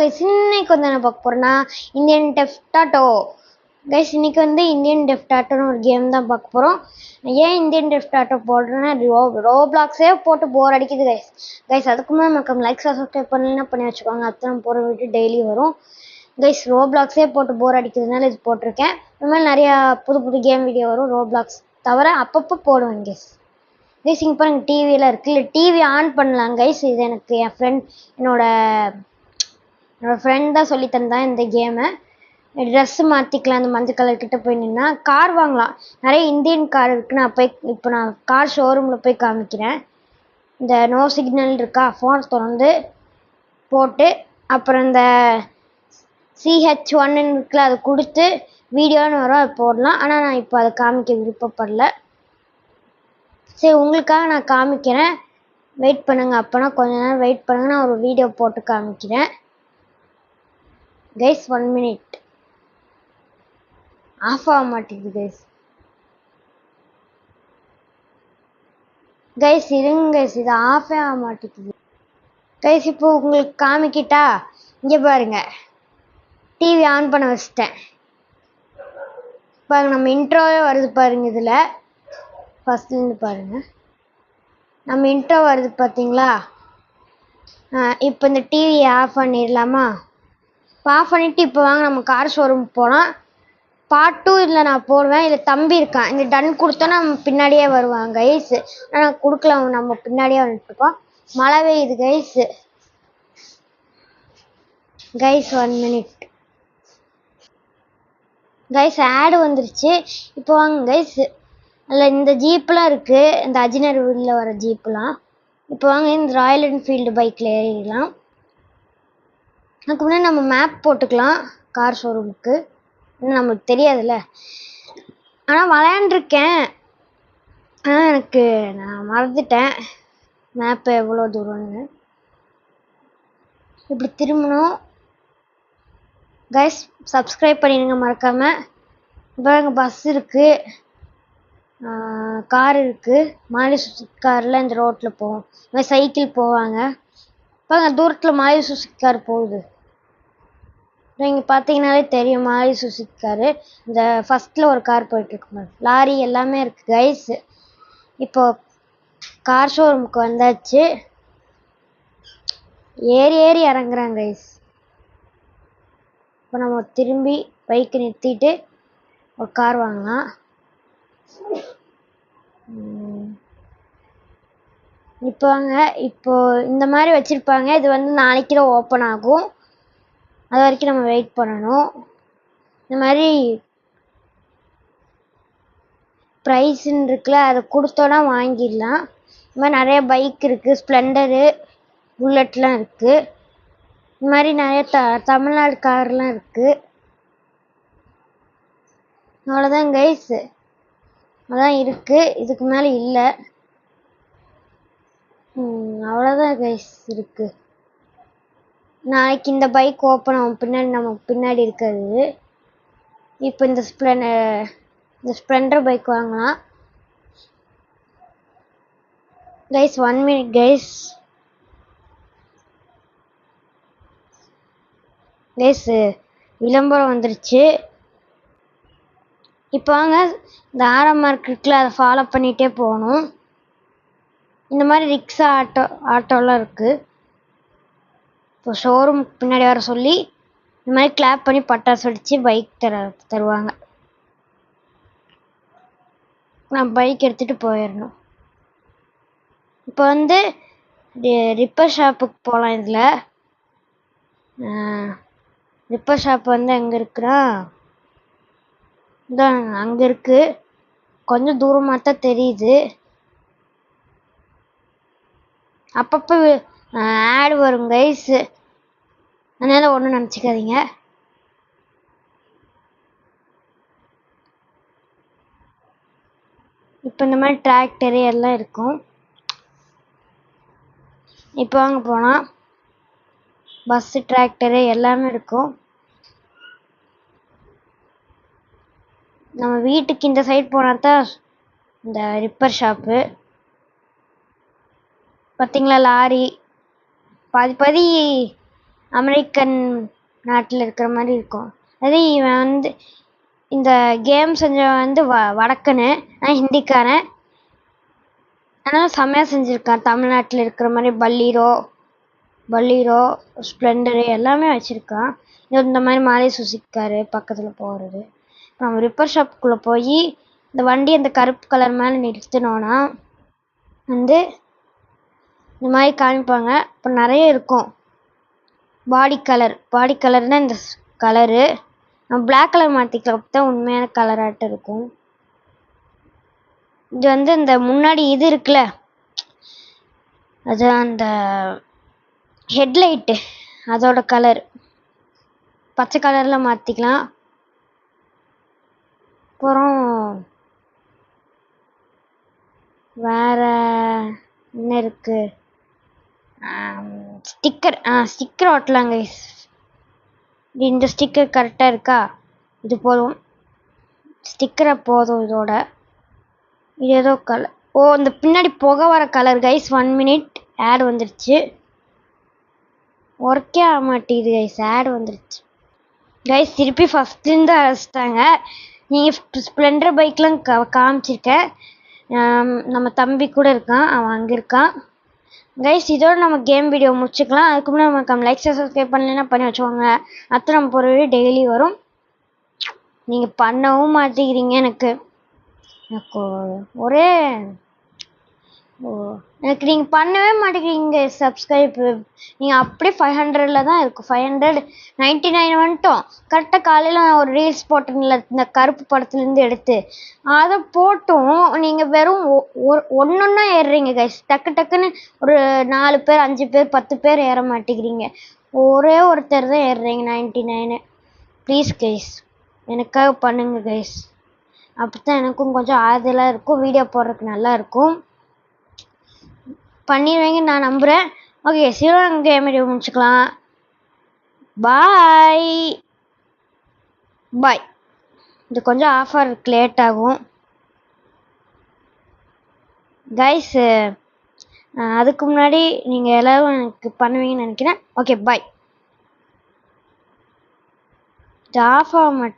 Guys இன்னைக்கு வந்து என்ன பார்க்க போறேன்னா இந்தியன் டெஃப்ட் ஆட்டோ கைஸ். இன்னைக்கு வந்து இந்தியன் டெஃப்ட் ஆட்டோன்னு ஒரு கேம் தான் பார்க்க போகிறோம். ஏன் இந்தியன் டெஃப்ட் ஆட்டோ போடுறேன்னா ரோப்ளாக்ஸே போட்டு போர் அடிக்குது கைஸ். அதுக்கு முன்னாடி நமக்கு லைக் சப்ஸ்கிரைப் பண்ணலாம் பண்ணி வச்சுக்கோங்க. அத்தனை போகிற வீட்டு டெய்லி வரும் கைஸ். ரோப்ளாக்ஸே போட்டு போர் அடிக்கிறதுனால இது போட்டிருக்கேன். இந்த மாதிரி நிறையா புது கேம் வீடியோ வரும் ரோப்ளாக்ஸ் தவிர அப்பப்போ போடுவேன் கைஸ். கைஸ் இங்கே பாருங்க டிவியெல்லாம் இருக்குது. இல்லை டிவி ஆன் பண்ணலாம் கைஸ். இது எனக்கு என் என்னோட ஃப்ரெண்ட் தான் சொல்லி தந்தான் இந்த கேமை. ட்ரெஸ்ஸு மாற்றிக்கலாம். அந்த மஞ்சள் கலர் கிட்ட போய் நின்னா கார் வாங்கலாம். நிறைய இந்தியன் கார் இருக்குது. நான் கார் ஷோரூமில் போய் காமிக்கிறேன். இந்த நோ சிக்னல் இருக்கா, ஃபோன் திறந்து போட்டு அப்புறம் இந்த CH1 இருக்குல்ல அதை கொடுத்து வீடியோன்னு வரும், அது போடலாம். ஆனால் நான் இப்போ அதை காமிக்க விருப்பப்படல. சரி, உங்களுக்காக நான் காமிக்கிறேன், வெயிட் பண்ணுங்கள். அப்போனா கொஞ்ச நேரம் வெயிட் பண்ணுங்கள், நான் ஒரு வீடியோ போட்டு காமிக்கிறேன் கைஸ். 1 minute. ஆஃப் ஆக மாட்டேங்குது கைஸ். இருங்க கைஸ், இது ஆஃபே ஆக மாட்டேங்குது கைஸ். இப்போ உங்களுக்கு காமிக்கிட்டா? இங்கே பாருங்க, டிவி ஆன் பண்ண வச்சிட்டேன் பாருங்க. நம்ம இன்ட்ரோவே வருது பாருங்க. இதில் ஃபஸ்ட்லேருந்து பாருங்க, நம்ம இன்ட்ரோ வருது பார்த்தீங்களா? இப்போ இந்த டிவியை ஆஃப் பண்ணிடலாமா? இப்போ ஆஃப் பண்ணிவிட்டு இப்போ வாங்க நம்ம கார் ஷோரூம் போகலாம். பார்ட் 2 இதில் நான் போடுவேன். இதில் தம்பி இருக்கான். இந்த டன் கொடுத்தோன்னா நம்ம பின்னாடியே வருவாங்க கைஸ். ஆனால் கொடுக்கலாம், நம்ம பின்னாடியே வந்துட்டுருக்கோம். மழை பெய்யுது கைஸ். 1 minute guys. ஆடு வந்துருச்சு. இப்போ வாங்க கைஸ். அதில் இந்த ஜீப்லாம் இருக்குது, இந்த அஜினர் வீலில் வர ஜீப்லாம். இப்போ வாங்க இந்த ராயல் என்ஃபீல்டு பைக்கில் ஏறிடலாம். அதுக்கு முன்னாடி நம்ம மேப் போட்டுக்கலாம் கார் ஷோரூமுக்கு. நமக்கு தெரியாதுல்ல, ஆனால் விளையாண்டுருக்கேன். ஆனால் நான் மறந்துட்டேன் மேப்பு எவ்வளோ தூரம்னு. இப்படி திரும்பணும் கைஸ். சப்ஸ்கிரைப் பண்ணிடுங்க மறக்காமல். இப்போ அங்கே பஸ் இருக்குது, கார் இருக்குது. மாருதி சுசுகி காரில் இந்த ரோட்டில் போவோம். இந்த சைக்கிள் போவாங்க. இப்போ அங்கே தூரத்தில் மாருதி சுசுகி கார் போகுது. இங்கே பார்த்தீங்கன்னாலே தெரியும் மாருதி சுசுகி காரு. இந்த ஃபஸ்ட்டில் ஒரு கார் போயிட்டுருக்கு, லாரி எல்லாமே இருக்குது கைஸ். இப்போ கார் ஷோரூமுக்கு வந்தாச்சு. ஏறி இறங்குறாங்க கைஸ். இப்போ நம்ம திரும்பி பைக்கை நிறுத்திட்டு ஒரு கார் வாங்கலாம். இப்போ வாங்க, இப்போ இந்த மாதிரி வச்சுருப்பாங்க. இது வந்து நாளைக்கு தான் ஓப்பன் ஆகும், அது வரைக்கும் நம்ம வெயிட் பண்ணணும். இந்த மாதிரி ப்ரைஸுன்னு இருக்குல்ல, அதை கொடுத்தோன்னா வாங்கிடலாம். இந்த மாதிரி நிறைய பைக் இருக்குது, ஸ்ப்ளெண்டரு, புல்லட்லாம் இருக்குது. இந்த மாதிரி நிறைய தமிழ்நாடு கார்லாம் இருக்குது. அவ்வளோதான் கைஸ், அதான் இருக்குது, இதுக்கு மேலே இல்லை. அவ்வளோதான் கைஸ் இருக்குது. நாளைக்கு இந்த பைக் ஓப்பன் ஆகும் பின்னாடி, நமக்கு பின்னாடி இருக்கிறது. இப்போ இந்த ஸ்ப்ளெண்டர் பைக் வாங்கலாம் கைஸ். 1 minute guys. விளம்பரம் வந்துருச்சு. இப்போ வாங்க, இந்த ஆரம் மார்க் இருக்குல்ல, அதை ஃபாலோ பண்ணிகிட்டே போகணும். இந்த மாதிரி ரிக்ஷா ஆட்டோலாம் இருக்குது. இப்போ ஷோரூம் பின்னாடி வர சொல்லி இந்த மாதிரி கிளாப் பண்ணி பட்டாசு வெடித்து பைக் தருவாங்க. நான் பைக் எடுத்துகிட்டு போயிடணும். இப்போ வந்து ரிப்பேர் ஷாப்புக்கு போகலாம். இதில் ரிப்பேர் ஷாப் வந்து எங்கே இருக்குன்னா, இதான் அங்கே இருக்குது. கொஞ்சம் தூரமாக தான் தெரியுது. அப்பப்போ ஆடு வரும் கைஸ், அதனால் ஒன்றும் நினச்சிக்காதீங்க. இப்போ இந்த மாதிரி டிராக்டரு எல்லாம் இருக்கும். இப்போ வாங்க போனால் பஸ்ஸு, டிராக்டரு எல்லாமே இருக்கும். நம்ம வீட்டுக்கு இந்த சைடு போனால் தான் இந்த ரிப்பேர் ஷாப்பு. பார்த்தீங்களா, லாரி பாதி அமெரிக்கன் நாட்டில் இருக்கிற மாதிரி இருக்கும். அதே இவன் வந்து இந்த கேம் செஞ்சவன் வந்து வடக்கனு, ஆனால் ஹிந்திக்காரன். ஆனால் செம்மையாக செஞ்சுருக்கான். தமிழ்நாட்டில் இருக்கிற மாதிரி பல்லீரோ ஸ்ப்ளெண்டரு எல்லாமே வச்சுருக்கான். இந்த மாதிரி மாரி சுசிக்காரு பக்கத்தில் போகிறது. நம்ம ரிப்பேர் ஷாப்புக்குள்ளே போய் இந்த வண்டி அந்த கருப்பு கலர் மேலே நிறுத்தினோன்னா வந்து இந்த மாதிரி காமிப்பாங்க. இப்போ நிறைய இருக்கும். பாடி கலர்னால் இந்த கலரு நம்ம பிளாக் கலர் மாற்றிக்கலாம். தான் உண்மையான கலராட்டம் இருக்கும். இது வந்து இந்த முன்னாடி இது இருக்குல்ல, அது அந்த ஹெட்லைட்டு அதோட கலர் பச்சை கலரில் மாற்றிக்கலாம். அப்புறம் வேற என்ன இருக்கு, ஸ்டிக்கர் ஒட்டலாங்க. இந்த ஸ்டிக்கர் கரெக்டாக இருக்கா? இது போதும், ஸ்டிக்கரை போதும். இதோட இது ஏதோ கலர். இந்த பின்னாடி புகை வர கலர் கைஸ். 1 minute ஆட் வந்துருச்சு. ஒர்க்கே ஆக மாட்டேங்குது கைஸ். ஆட் வந்துருச்சு கைஸ். திருப்பி ஃபஸ்ட்லேருந்து அழைச்சிட்டாங்க. நீங்கள் ஸ்ப்ளெண்டர் பைக்லாம் காமிச்சிருக்கேன். நம்ம தம்பி கூட இருக்கான், அவன் அங்கே இருக்கான் கைஸ். இதோட நம்ம கேம் வீடியோ முடிச்சுக்கலாம். அதுக்கு முன்னாடி நம்ம லைக் சப்ஸ்கிரைப் பண்ணலைன்னா பண்ணி வச்சுக்கோங்க. அப்புறம் நம்ம போகிற வீடியோ டெய்லி வரும். நீங்கள் பண்ணவும் மாட்டேங்கிறீங்க. எனக்கு ஒரே எனக்கு நீங்கள் பண்ணவே மாட்டேங்கிறீங்க சப்ஸ்கிரைப். நீங்கள் அப்படியே 500 தான் இருக்கும். 599 வந்துட்டோம். கரெக்டாக காலையில் நான் ஒரு ரீல்ஸ் போட்டேன்ல, இந்த கருப்பு படத்துலேருந்து எடுத்து அதை போட்டும் நீங்கள் வெறும் ஒன்றா ஏறுறீங்க கைஸ். டக்குன்னு ஒரு 4 பேர் 5 பேர் 10 பேர் ஏற மாட்டேங்கிறீங்க. ஒரே ஒருத்தர் தான் ஏறுறீங்க 99. ப்ளீஸ் கைஸ், எனக்காக பண்ணுங்க கைஸ். அப்படி தான் எனக்கும் கொஞ்சம் ஆறுதலாக இருக்கும். வீடியோ போடுறதுக்கு நல்லா இருக்கும். பண்ணிடுவீங்கன்னு நான் நம்புகிறேன். ஓகே, சீக்கிரம் கேம் வீடியோ முடிச்சுக்கலாம். பாய். இது கொஞ்சம் ஆஃப் ஆகிறதுக்கு லேட் ஆகும் கைஸ். அதுக்கு முன்னாடி நீங்கள் எல்லோரும் எனக்கு பண்ணுவீங்கன்னு நினைக்கிறேன். Okay bye. இது ஆஃப் ஆக மாட்டேன்.